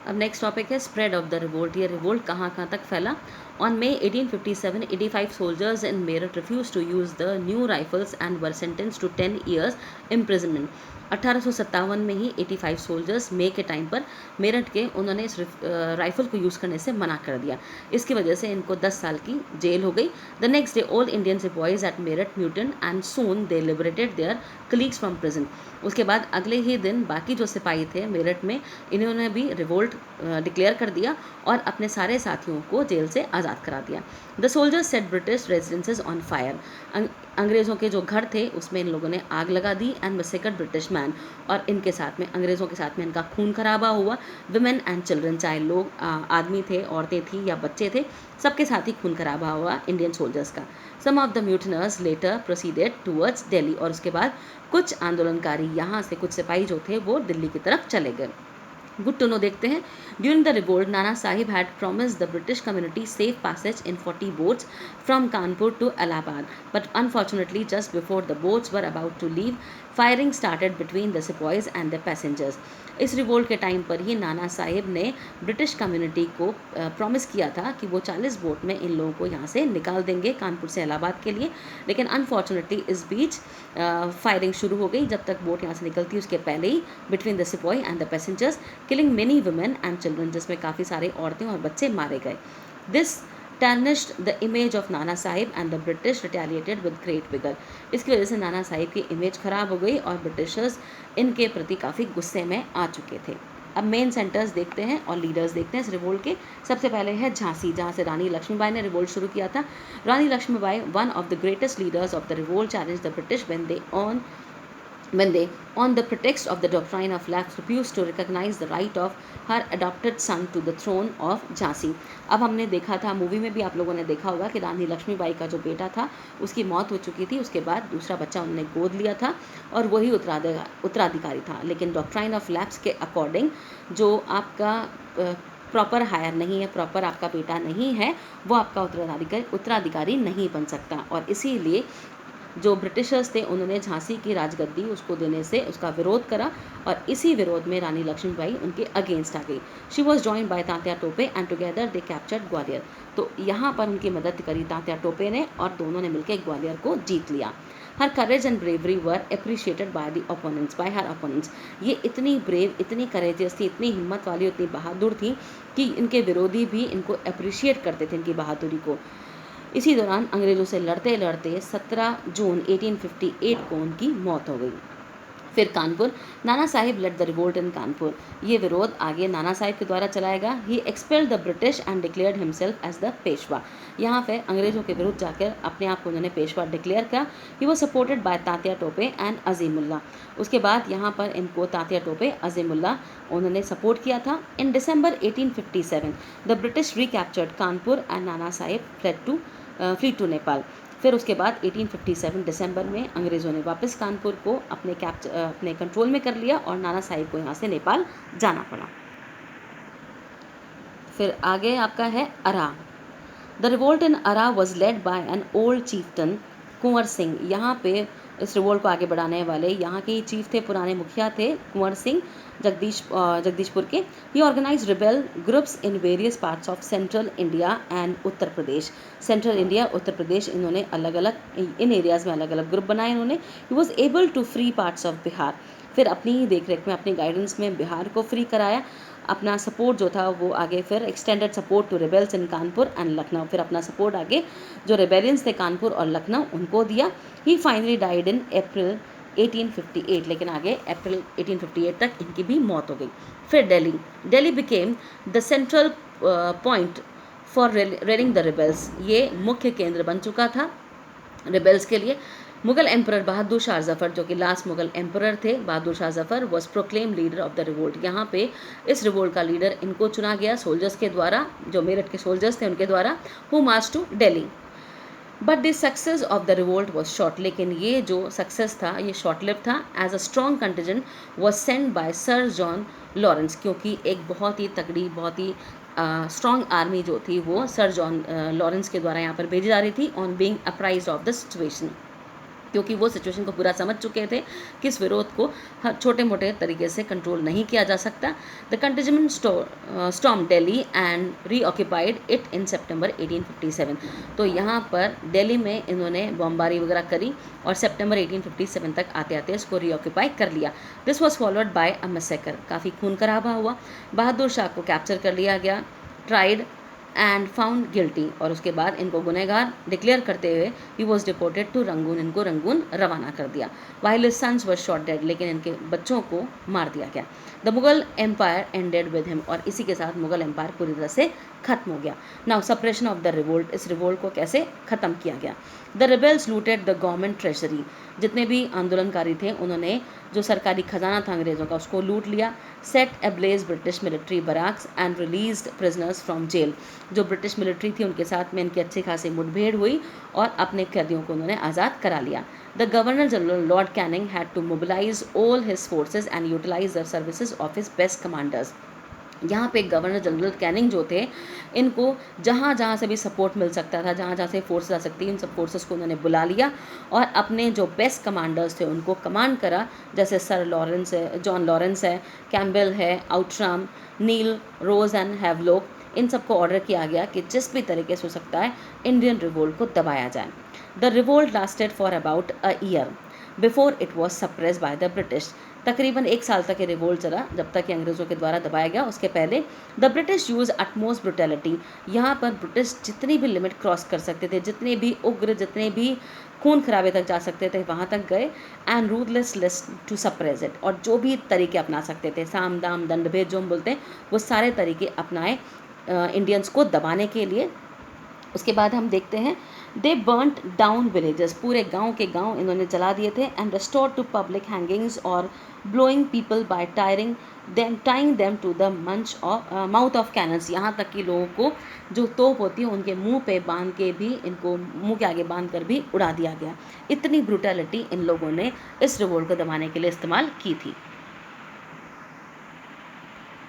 अब next topic है spread of the revolt. ये रिवोल्ट कहाँ कहाँ तक फैला। On May 1857, 85 soldiers in Meerut refused to use the new rifles and were sentenced to 10 years imprisonment। 1857 में ही 85 सोल्जर्स मई के टाइम पर मेरठ के उन्होंने इस राइफल को यूज़ करने से मना कर दिया। इसकी वजह से इनको 10 साल की जेल हो गई। The next day all Indian सिपाहीज at Meerut mutinied and soon they liberated their colleagues from prison. उसके बाद अगले ही दिन बाकी जो सिपाही थे मेरठ में, इन्होंने भी रिवोल्ट डिक्लेयर कर दिया और अपने सारे साथियों को जेल से आज़ाद करा दिया। The soldiers set British residences on fire. अंग्रेज़ों के जो घर थे उसमें इन लोगों ने आग लगा दी एंड मैसेकर्ड ब्रिटिश मैन। और इनके साथ में, अंग्रेज़ों के साथ में इनका खून खराबा हुआ। विमेन एंड चिल्ड्रन, चाहे लोग आदमी थे, औरतें थी या बच्चे थे, सबके साथ ही खून खराबा हुआ इंडियन सोल्जर्स का। Some of the mutineers later proceeded towards Delhi. और उसके बाद कुछ आंदोलनकारी यहाँ से, कुछ सिपाही जो थे वो दिल्ली की तरफ चले गए। गुड टू नो देखते हैं। During the revolt Nana Sahib had promised the British community safe passage in 40 boats from Kanpur to Allahabad, but unfortunately just before the boats were about to leave, firing started between the sepoys and the passengers। इस revolt के time पर ही नाना साहिब ने British community को promise किया था कि वो 40 boat में इन लोगों को यहाँ से निकाल देंगे कानपुर से इलाहाबाद के लिए, लेकिन अनफॉर्चुनेटली इस बीच फायरिंग शुरू हो गई। जब तक बोट यहाँ से निकलती उसके पहले ही बिटवीन द सिपाही and the passengers, killing many women and children, जिसमें काफ़ी सारे औरतें और बच्चे मारे गए। This tarnished the image of Nana Sahib and the British retaliated with great vigor। इसकी वजह से नाना साहिब की इमेज खराब हो गई और ब्रिटिशर्स इनके प्रति काफ़ी गुस्से में आ चुके थे। अब मेन सेंटर्स देखते हैं और लीडर्स देखते हैं इस रिवोल्ट के। सबसे पहले है झांसी, जहाँ से रानी लक्ष्मीबाई ने रिवोल्ट शुरू किया था। Rani Laxmibai, one of the greatest leaders of the revolt, challenge the British when they, on the pretext of the doctrine of lapse, refused to recognize the right of her adopted son to the throne of Jhansi। अब हमने देखा था, movie में भी आप लोगों ने देखा होगा कि रानी लक्ष्मीबाई का जो बेटा था उसकी मौत हो चुकी थी। उसके बाद दूसरा बच्चा उन्होंने गोद लिया था और वही उत्तराधिकारी था। लेकिन डॉक्ट्राइन ऑफ लैप्स के अकॉर्डिंग जो आपका प्रॉपर हायर नहीं है, प्रॉपर आपका बेटा नहीं है, वो आपका उत्तराधिकारी नहीं बन सकता। और इसीलिए जो ब्रिटिशर्स थे उन्होंने झांसी की राजगद्दी उसको देने से उसका विरोध करा और इसी विरोध में रानी लक्ष्मीबाई उनके अगेंस्ट आ गई। She was joined by Tatya Tope and together they captured Gwalior. तो यहाँ पर उनकी मदद करी तात्या टोपे ने और दोनों ने मिलकर ग्वालियर को जीत लिया। Her courage and bravery were appreciated by the opponents, by her opponents. ये इतनी ब्रेव, इतनी करेजियस थी, इतनी हिम्मत वाली, इतनी बहादुर थी कि इनके विरोधी भी इनको अप्रिशिएट करते थे, इनकी बहादुरी को। इसी दौरान अंग्रेज़ों से लड़ते लड़ते 17 जून 1858 को उनकी मौत हो गई। फिर Kanpur, Nana Sahib led the revolt in Kanpur. ये विरोध आगे नाना साहिब के द्वारा चलाया गया। He expelled the British and declared himself as the Peshwa. यहाँ पे अंग्रेज़ों के विरुद्ध जाकर अपने आप को उन्होंने पेशवा डिक्लेयर किया। He was supported by Tatya Tope and Azimullah. उसके बाद यहाँ पर इनको तात्या टोपे, अजीमुल्ला उन्होंने सपोर्ट किया था। इन दिसंबर 1857 the British recaptured Kanpur and Nana Sahib flee to Nepal. फिर उसके बाद 1857 दिसंबर में अंग्रेज़ों ने वापस कानपुर को अपने कंट्रोल में कर लिया और नाना साहिब को यहाँ से नेपाल जाना पड़ा। फिर आगे आपका है अरा। The revolt in Arrah was led by an old chieftain Kunwar Singh. यहाँ पे इस रिवोल्ट को आगे बढ़ाने वाले यहाँ के चीफ थे, पुराने मुखिया थे कुंवर सिंह, जगदीशपुर के। He organise rebel groups in various parts of central India and Uttar Pradesh. Central India, Uttar Pradesh, इन्होंने अलग अलग इन एरियाज़ में अलग अलग ग्रुप बनाए इन्होंने। He was able to free parts of Bihar. फिर अपनी ही देख रेख में, अपनी गाइडेंस में बिहार को फ्री कराया। अपना सपोर्ट जो था वो आगे फिर extended support to rebels in Kanpur and Lucknow. फिर अपना सपोर्ट आगे जो रिबेलियंस थे कानपुर और लखनऊ उनको दिया। ही फाइनली डाइड इन अप्रैल 1858, लेकिन आगे अप्रैल 1858 तक इनकी भी मौत हो गई। फिर Delhi became the central point for rallying the rebels. ये मुख्य केंद्र बन चुका था रिबेल्स के लिए। मुगल एम्परर बहादुर शाह जफ़र, जो कि लास्ट मुगल एम्परर थे, Bahadur Shah Zafar was proclaim leader of the revolt. यहाँ पे इस रिवोल्ट का लीडर इनको चुना गया सोल्जर्स के द्वारा, जो मेरठ के सोल्जर्स थे उनके द्वारा, who march to Delhi. But the success of the revolt was short. लेकिन ये जो सक्सेस था ये शॉर्ट लिव था। As a strong contingent was send by sir John Lawrence, क्योंकि एक बहुत ही तगड़ी, बहुत ही स्ट्रॉन्ग आर्मी जो थी वो सर जॉन लॉरेंस के द्वारा यहाँ पर भेजी जा रही थी on being apprised of the situation. क्योंकि वो सिचुएशन को पूरा समझ चुके थे कि इस विरोध को हर छोटे मोटे तरीके से कंट्रोल नहीं किया जा सकता। The contingent storm Delhi and reoccupied it in September 1857। तो यहाँ पर दिल्ली में इन्होंने बमबारी वगैरह करी और सितंबर 1857 तक आते आते इसको रीऑक्यूपाई कर लिया। This was followed by a massacre, काफ़ी खून खराबा हुआ। बहादुर शाह को कैप्चर कर लिया गया, ट्राइड एंड फाउंड गिल्टी, और उसके बाद इनको गुनहगार डिक्लेयर करते हुए he was deported to Rangoon, इनको रंगून रवाना कर दिया। While his sons were shot dead, लेकिन इनके बच्चों को मार दिया गया। The Mughal empire ended with him, और इसी के साथ मुगल एम्पायर पूरी तरह से खत्म हो गया। Now suppression of the revolt, इस रिवोल्ट को कैसे ख़त्म किया गया। The rebels looted the government treasury, जितने भी आंदोलनकारी थे उन्होंने जो सरकारी खजाना था अंग्रेज़ों का उसको लूट लिया। Set ablaze British military barracks and released prisoners from jail, जो ब्रिटिश मिलिट्री थी उनके साथ में इनकी अच्छी खासी मुठभेड़ हुई और अपने कैदियों को उन्होंने आज़ाद करा लिया। The governor general lord Canning had to mobilise all his forces and utilise the services of his best commanders. यहाँ पे गवर्नर जनरल कैनिंग जो थे, इनको जहाँ जहाँ से भी सपोर्ट मिल सकता था, जहाँ जहाँ से फोर्स आ सकती, इन सब फोर्सेस को उन्होंने बुला लिया और अपने जो बेस्ट कमांडर्स थे उनको कमांड करा, जैसे सर लॉरेंस है, जॉन लॉरेंस है, कैम्बेल है, आउटराम, नील, रोज एंड हैवलॉक, इन सबको ऑर्डर किया गया कि जिस भी तरीके से हो सकता है इंडियन रिवोल्ट को दबाया जाए। The revolt lasted for about a year before it was suppress by the British. तकरीबन 1 साल तक ये रिवोल्ट चला, जब तक ये अंग्रेज़ों के द्वारा दबाया गया। उसके पहले the British use utmost brutality, यहाँ पर ब्रिटिश जितनी भी लिमिट क्रॉस कर सकते थे, जितने भी उग्र, जितने भी खून खराबे तक जा सकते थे वहाँ तक गए। And ruthless to suppress it, और जो भी तरीके अपना सकते थे, साम दाम दंड भेद जो हम बोलते हैं, वो सारे तरीके अपनाए इंडियंस को दबाने के लिए। उसके बाद हम देखते हैं दे बर्नट डाउन विलेजेस, पूरे गांव के गांव इन्होंने जला दिए थे। And restore to public hangings और blowing people by tying them to the mouth of cannons, यहाँ तक कि लोगों को जो तोप होती है उनके मुंह पे बांध के भी, इनको मुंह के आगे बांध कर भी उड़ा दिया गया। इतनी ब्रुटैलिटी इन लोगों ने इस रिवोल्ट को दबाने के लिए इस्तेमाल की थी।